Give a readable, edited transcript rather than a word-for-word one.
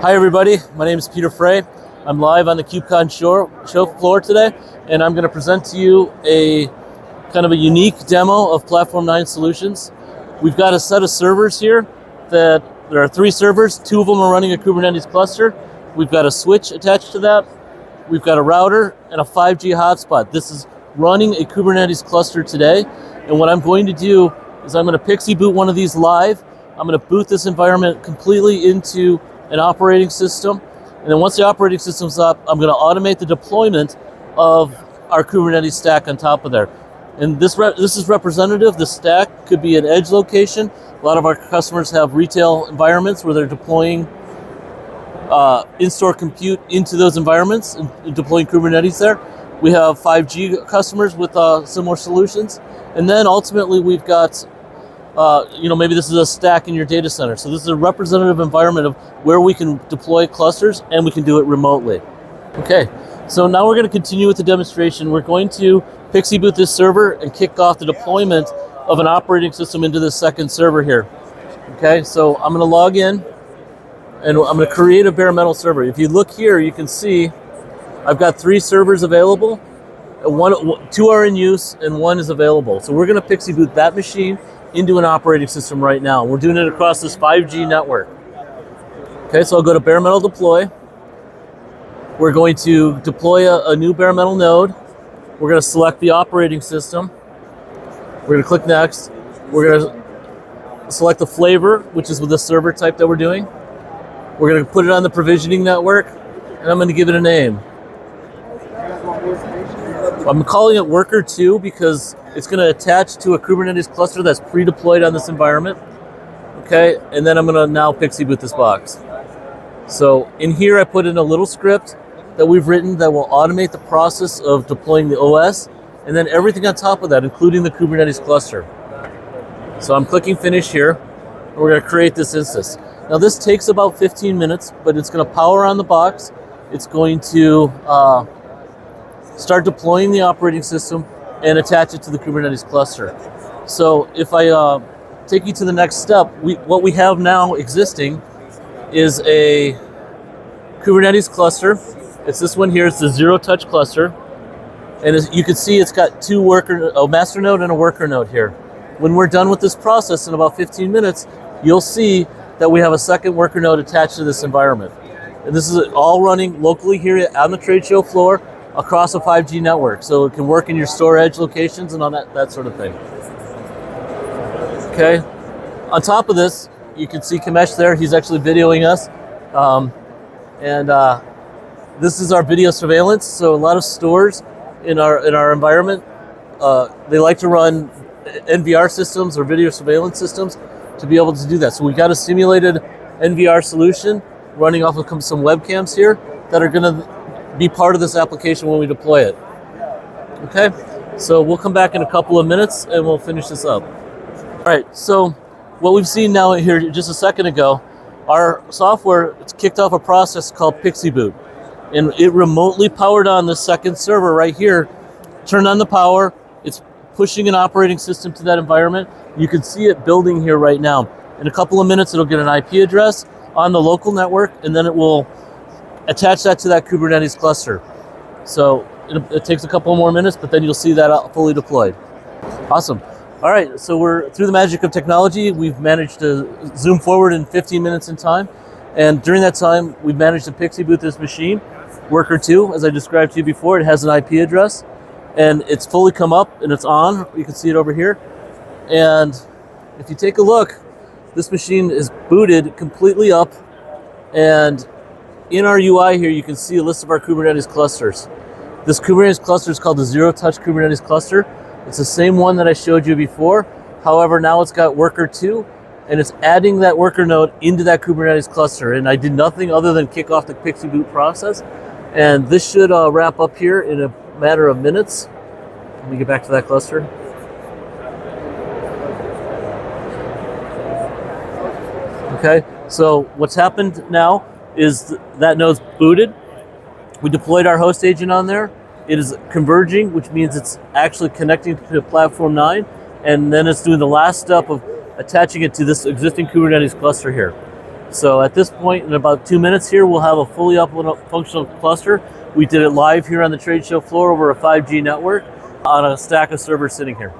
Hi everybody, my name is Peter Fray. I'm live on the KubeCon show floor today, and I'm going to present to you a kind of a unique demo of Platform9 solutions. We've got a set of servers here that there are 3 servers. 2 of them are running a Kubernetes cluster. We've got a switch attached to that. We've got a router and a 5G hotspot. This is running a Kubernetes cluster today, and what I'm going to do is I'm going to PXE boot one of these live. I'm going to boot this environment completely into an operating system, and then once the operating system's up, I'm going to automate the deployment of our Kubernetes stack on top of there. And this is representative. The stack could be an edge location. A lot of our customers have retail environments where they're deploying in-store compute into those environments and deploying Kubernetes there. We have 5G customers with similar solutions, and then ultimately we've got maybe this is a stack in your data center. So this is a representative environment of where we can deploy clusters, and we can do it remotely. Okay, so now we're going to continue with the demonstration. We're going to PXE boot this server and kick off the deployment of an operating system into this second server here. Okay, so I'm going to log in, and I'm going to create a bare metal server. If you look here, you can see I've got 3 servers available. 2 are in use, and 1 is available. So we're going to PXE boot that machine into an operating system right now. We're doing it across this 5G network. Okay, so I'll go to bare metal deploy. We're going to deploy a new bare metal node. We're going to select the operating system. We're going to click next. We're going to select the flavor, which is with the server type that we're doing. We're going to put it on the provisioning network, and I'm going to give it a name. I'm calling it Worker 2 because it's going to attach to a Kubernetes cluster that's pre-deployed on this environment. Okay, and then I'm going to now PXE boot this box. So in here I put in a little script that we've written that will automate the process of deploying the OS, and then everything on top of that, including the Kubernetes cluster. So I'm clicking finish here, and we're going to create this instance. Now this takes about 15 minutes, but it's going to power on the box. It's going to start deploying the operating system and attach it to the Kubernetes cluster. So if I take you to the next step, what we have now existing is a Kubernetes cluster. It's this one here. It's the zero-touch cluster. And as you can see, it's got a master node and a worker node here. When we're done with this process in about 15 minutes, you'll see that we have a second worker node attached to this environment. And this is all running locally here on the trade show floor across a 5G network. So it can work in your store edge locations and on that sort of thing. Okay. On top of this, you can see Kamesh there. He's actually videoing us. This is our video surveillance. So a lot of stores in our environment, they like to run NVR systems or video surveillance systems to be able to do that. So we've got a simulated NVR solution running off of some webcams here that are going to be part of this application when we deploy it. Okay, so we'll come back in a couple of minutes and we'll finish this up. All right, so what we've seen now here just a second ago, our software, it's kicked off a process called PXE boot, and it remotely powered on this second server right here, turned on the power. It's pushing an operating system to that environment. You can see it building here right now. In a couple of minutes, it'll get an IP address on the local network, and then it will attach that to that Kubernetes cluster. So it takes a couple more minutes, but then you'll see that fully deployed. Awesome. All right, so we're through the magic of technology. We've managed to zoom forward in 15 minutes in time. And during that time, we've managed to PXE boot this machine. Worker 2, as I described to you before, it has an IP address, and it's fully come up and it's on. You can see it over here. And if you take a look, this machine is booted completely up, and in our UI here, you can see a list of our Kubernetes clusters. This Kubernetes cluster is called the zero-touch Kubernetes cluster. It's the same one that I showed you before. However, now it's got Worker 2, and it's adding that worker node into that Kubernetes cluster. And I did nothing other than kick off the PXE boot process. And this should wrap up here in a matter of minutes. Let me get back to that cluster. Okay, so what's happened now is that node's booted. We deployed our host agent on there. It is converging, which means it's actually connecting to Platform9, and then it's doing the last step of attaching it to this existing Kubernetes cluster here. So at this point, in about 2 minutes here, we'll have a fully up functional cluster. We did it live here on the trade show floor over a 5G network on a stack of servers sitting here.